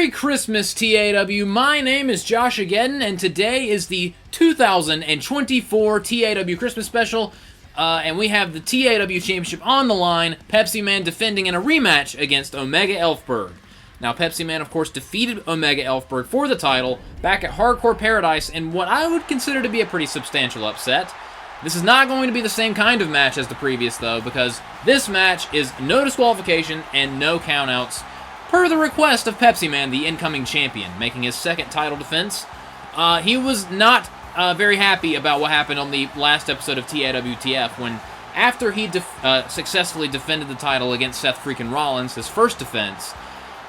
Merry Christmas, TAW. My name is Josh again, and today is the 2024 TAW Christmas Special, and we have the TAW Championship on the line, Pepsi-Man defending in a rematch against Omega Elfberg. Now, Pepsi-Man, of course, defeated Omega Elfberg for the title back at Hardcore Paradise in what I would consider to be a pretty substantial upset. This is not going to be the same kind of match as the previous, though, because this match is no disqualification and no countouts, per the request of Pepsi-Man, the incoming champion, making his second title defense. He was not very happy about what happened on the last episode of TAWTF when, after he successfully defended the title against Seth freaking Rollins, his first defense,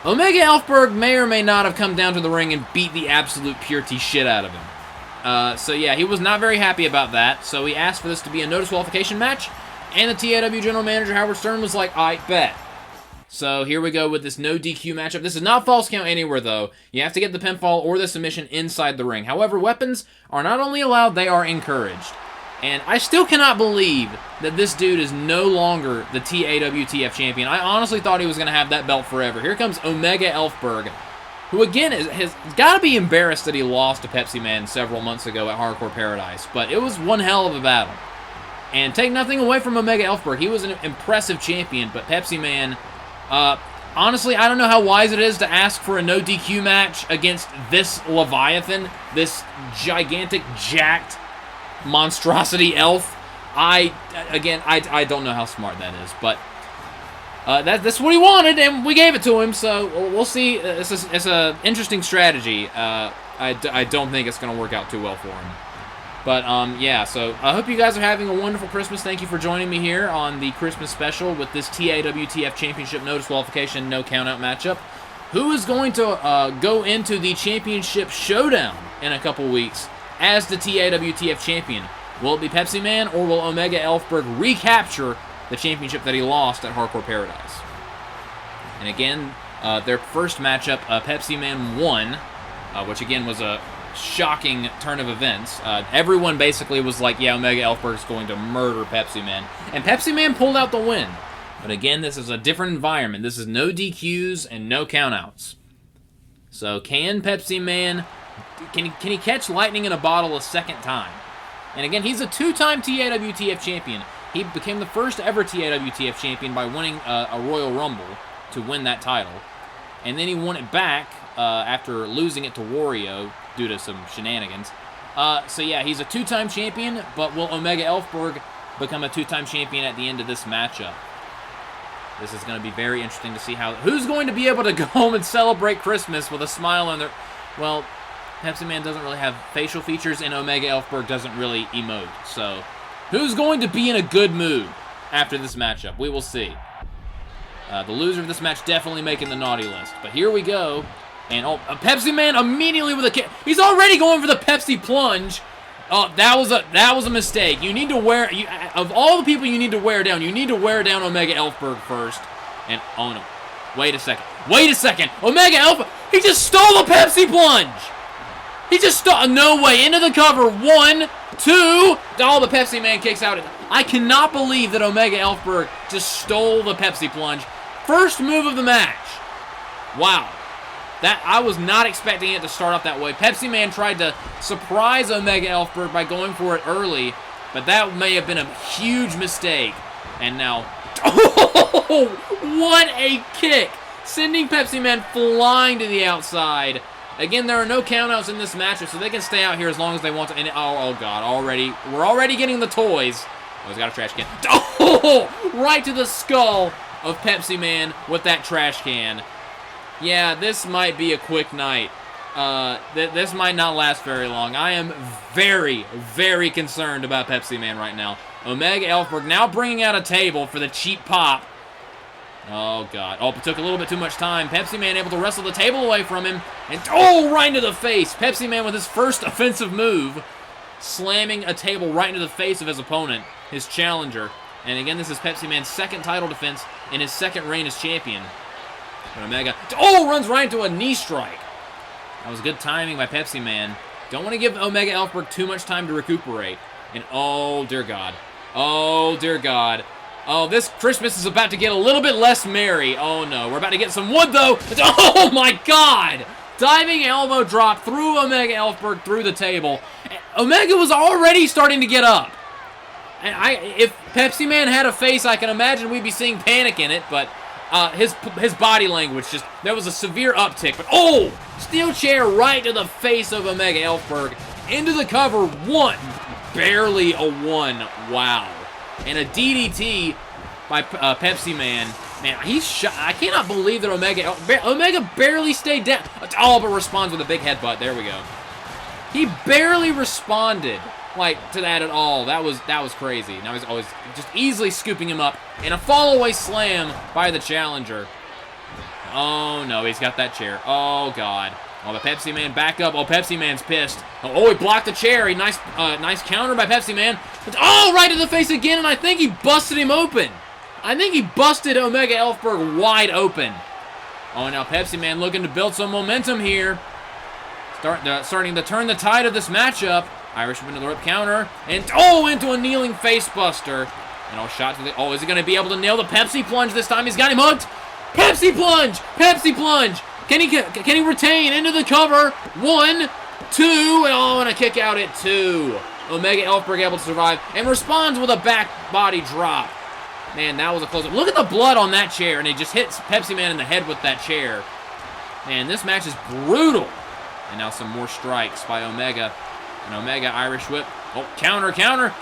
Omega Elfberg may or may not have come down to the ring and beat the absolute purity shit out of him. So yeah, he was not very happy about that, so he asked for this to be a no disqualification match, and the TAW General Manager, Howard Stern, was like, I bet. So here we go with this no DQ matchup. This is not false count anywhere, though. You have to get the pinfall or the submission inside the ring. However, weapons are not only allowed, they are encouraged. And I still cannot believe that this dude is no longer the TAWTF champion. I honestly thought he was going to have that belt forever. Here comes Omega Elfberg, who again has got to be embarrassed that he lost to Pepsi-Man several months ago at Hardcore Paradise. But it was one hell of a battle. And take nothing away from Omega Elfberg. He was an impressive champion, but Pepsi-Man... honestly, I don't know how wise it is to ask for a no DQ match against this Leviathan, this gigantic, jacked monstrosity elf. I don't know how smart that is, but that's what he wanted, and we gave it to him, so we'll see. It's an interesting strategy. I don't think it's going to work out too well for him. But, yeah, so I hope you guys are having a wonderful Christmas. Thank you for joining me here on the Christmas Special with this TAWTF Championship no disqualification, no countout matchup. Who is going to go into the Championship Showdown in a couple weeks as the TAWTF Champion? Will it be Pepsi-Man, or will Omega Elfberg recapture the championship that he lost at Hardcore Paradise? And again, their first matchup, Pepsi-Man won, which again was a shocking turn of events. Everyone basically was like, yeah, Omega Elfberg's going to murder Pepsi-Man. And Pepsi-Man pulled out the win. But again, this is a different environment. This is no DQs and no countouts. So can Pepsi-Man, can he catch lightning in a bottle a second time? And again, he's a two-time TAWTF champion. He became the first ever TAWTF champion by winning a Royal Rumble to win that title. And then he won it back after losing it to Wario due to some shenanigans. So yeah, he's a two-time champion, but will Omega Elfberg become a two-time champion at the end of this matchup? This is going to be very interesting to see who's going to be able to go home and celebrate Christmas with a smile on their... Well, Pepsi-Man doesn't really have facial features, and Omega Elfberg doesn't really emote. So, who's going to be in a good mood after this matchup? We will see. The loser of this match definitely making the naughty list. But here we go. And Pepsi-Man immediately with a kick. He's already going for the Pepsi plunge. Oh, that was a mistake. You need to wear... of all the people you need to wear down, you need to wear down Omega Elfberg first. And, oh no. Wait a second. Wait a second. Omega Elfberg... He just stole the Pepsi plunge! He just stole... No way. Into the cover. 1, 2... All the Pepsi-Man kicks out. I cannot believe that Omega Elfberg just stole the Pepsi plunge. First move of the match. Wow. I was not expecting it to start off that way. Pepsi-Man tried to surprise Omega Elfberg by going for it early, but that may have been a huge mistake. And now... Oh! What a kick! Sending Pepsi-Man flying to the outside. Again, there are no countouts in this matchup, so they can stay out here as long as they want to. And oh God, we're already getting the toys. Oh, he's got a trash can. Oh! Right to the skull of Pepsi-Man with that trash can. Yeah, this might be a quick night. This might not last very long. I am very, very concerned about Pepsi-Man right now. Omega Elfberg now bringing out a table for the cheap pop. Oh, God. Oh, it took a little bit too much time. Pepsi-Man able to wrestle the table away from him. And, oh, right into the face. Pepsi-Man with his first offensive move. Slamming a table right into the face of his opponent, his challenger. And again, this is Pepsi-Man's second title defense in his second reign as champion. But Omega, oh, runs right into a knee strike. That was good timing by Pepsi-Man. Don't want to give Omega Elfberg too much time to recuperate. And oh, dear God. Oh, dear God. Oh, this Christmas is about to get a little bit less merry. Oh, no. We're about to get some wood, though. Oh, my God. Diving elbow drop through Omega Elfberg through the table. Omega was already starting to get up. And if Pepsi-Man had a face, I can imagine we'd be seeing panic in it, but his body language just, there was a severe uptick. But, oh, steel chair right to the face of Omega Elfberg. Into the cover, one. Barely a one. Wow. And a DDT by Pepsi-Man. Man, he's shot. I cannot believe that Omega barely stayed down. Oh, but responds with a big headbutt. There we go. He barely responded to that at all. That was crazy. Now he's always just easily scooping him up. And a fall-away slam by the challenger. Oh, no, he's got that chair. Oh, God. Oh, the Pepsi-Man back up. Oh, Pepsi-Man's pissed. Oh, he blocked the chair. Nice counter by Pepsi-Man. Oh, right to the face again, and I think he busted him open. I think he busted Omega Elfberg wide open. Oh, now Pepsi-Man looking to build some momentum here. Starting to turn the tide of this matchup. Irish into the rope counter. And, oh, into a kneeling face buster. And oh, shot to the... Oh, is he going to be able to nail the Pepsi plunge this time? He's got him hooked. Pepsi plunge! Pepsi plunge! Can he retain into the cover? 1, 2, and a kick out at 2. Omega Elfberg able to survive and responds with a back body drop. Man, that was a close-up. Look at the blood on that chair, and it just hits Pepsi-Man in the head with that chair. Man, this match is brutal. And now some more strikes by Omega. And Omega Irish whip. Oh, counter.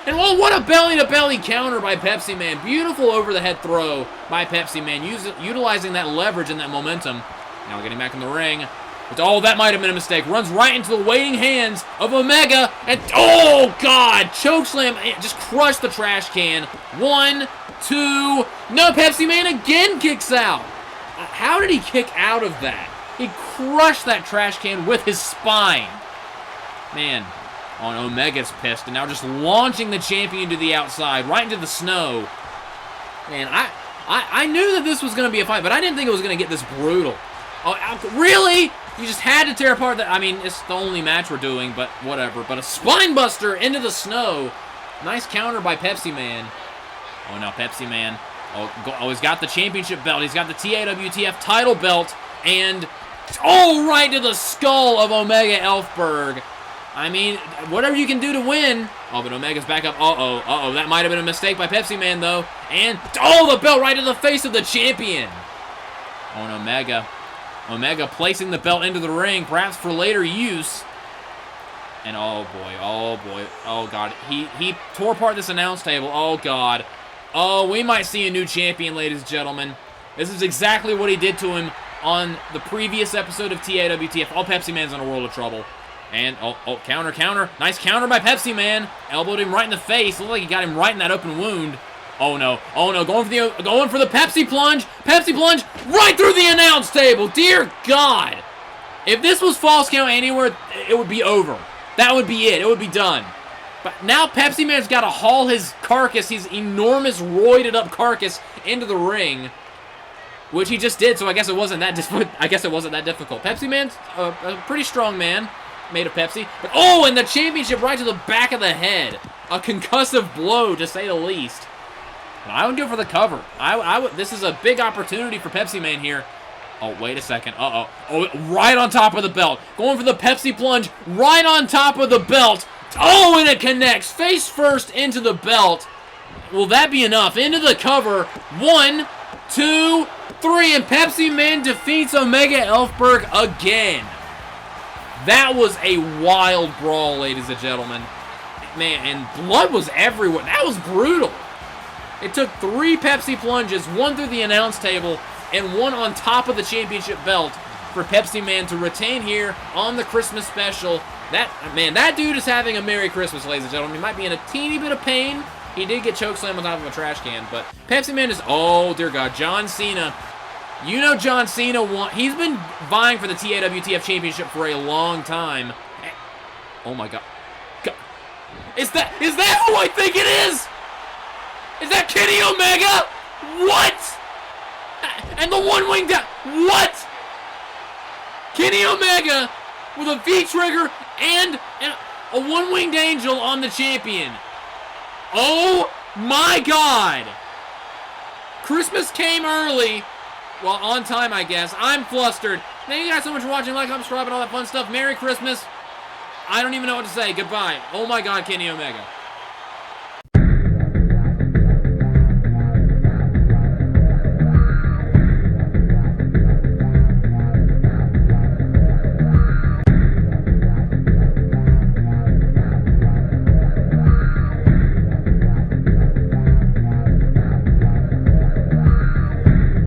And oh, what a belly-to-belly counter by Pepsi-Man. Beautiful over-the-head throw by Pepsi-Man, utilizing that leverage and that momentum. Now getting back in the ring. But, oh, that might have been a mistake. Runs right into the waiting hands of Omega. And, oh, God. Chokeslam. Just crushed the trash can. 1, 2. No, Pepsi-Man again kicks out. How did he kick out of that? He crushed that trash can with his spine. Man. Oh, and Omega's pissed. And now just launching the champion to the outside. Right into the snow. Man, I knew that this was going to be a fight, but I didn't think it was going to get this brutal. Oh, really? You just had to tear apart that. I mean, it's the only match we're doing, but whatever. But a spine buster into the snow. Nice counter by Pepsi-Man. Oh, now Pepsi-Man. Oh, he's got the championship belt. He's got the TAWTF title belt. And, oh, right to the skull of Omega Elfberg. I mean, whatever you can do to win. Oh, but Omega's back up. Uh-oh. That might have been a mistake by Pepsi-Man, though. And, oh, the belt right to the face of the champion. Oh, and Omega placing the belt into the ring, perhaps for later use. And oh boy, oh God. He tore apart this announce table. Oh God. Oh, we might see a new champion, ladies and gentlemen. This is exactly what he did to him on the previous episode of TAWTF. Oh, Pepsi-Man's in a world of trouble. And, oh, counter. Nice counter by Pepsi-Man. Elbowed him right in the face. Looked like he got him right in that open wound. Oh no, going for the Pepsi plunge right through the announce table. Dear God. If this was false count anywhere, it would be over. That would be it. It would be done. But now Pepsi-Man's got to haul his carcass, his enormous roided up carcass, into the ring, which he just did, so I guess it wasn't that difficult. Pepsi-Man's a pretty strong man, made of Pepsi. But, oh, and the championship right to the back of the head. A concussive blow, to say the least. I would go for the cover. This is a big opportunity for Pepsi-Man here. Oh, wait a second. Uh-oh. Oh, right on top of the belt. Going for the Pepsi plunge right on top of the belt. Oh, and it connects face first into the belt. Will that be enough? Into the cover. 1, 2, 3, and Pepsi-Man defeats Omega Elfberg again. That was a wild brawl, ladies and gentlemen. Man, and blood was everywhere. That was brutal. It took 3 Pepsi plunges, 1 through the announce table, and 1 on top of the championship belt for Pepsi-Man to retain here on the Christmas special. That dude is having a Merry Christmas, ladies and gentlemen. He might be in a teeny bit of pain. He did get chokeslammed on top of a trash can, but Pepsi-Man is, oh dear God, John Cena. You know John Cena, he's been vying for the TAWTF Championship for a long time. Oh my God. Is that who I think it is? Is that Kenny Omega? What? And the one-wing down. What? Kenny Omega with a V-trigger and a one-winged angel on the champion. Oh my God. Christmas came early. Well, on time, I guess. I'm flustered. Thank you guys so much for watching. Like, comment, subscribe, and all that fun stuff. Merry Christmas. I don't even know what to say. Goodbye. Oh my God, Kenny Omega.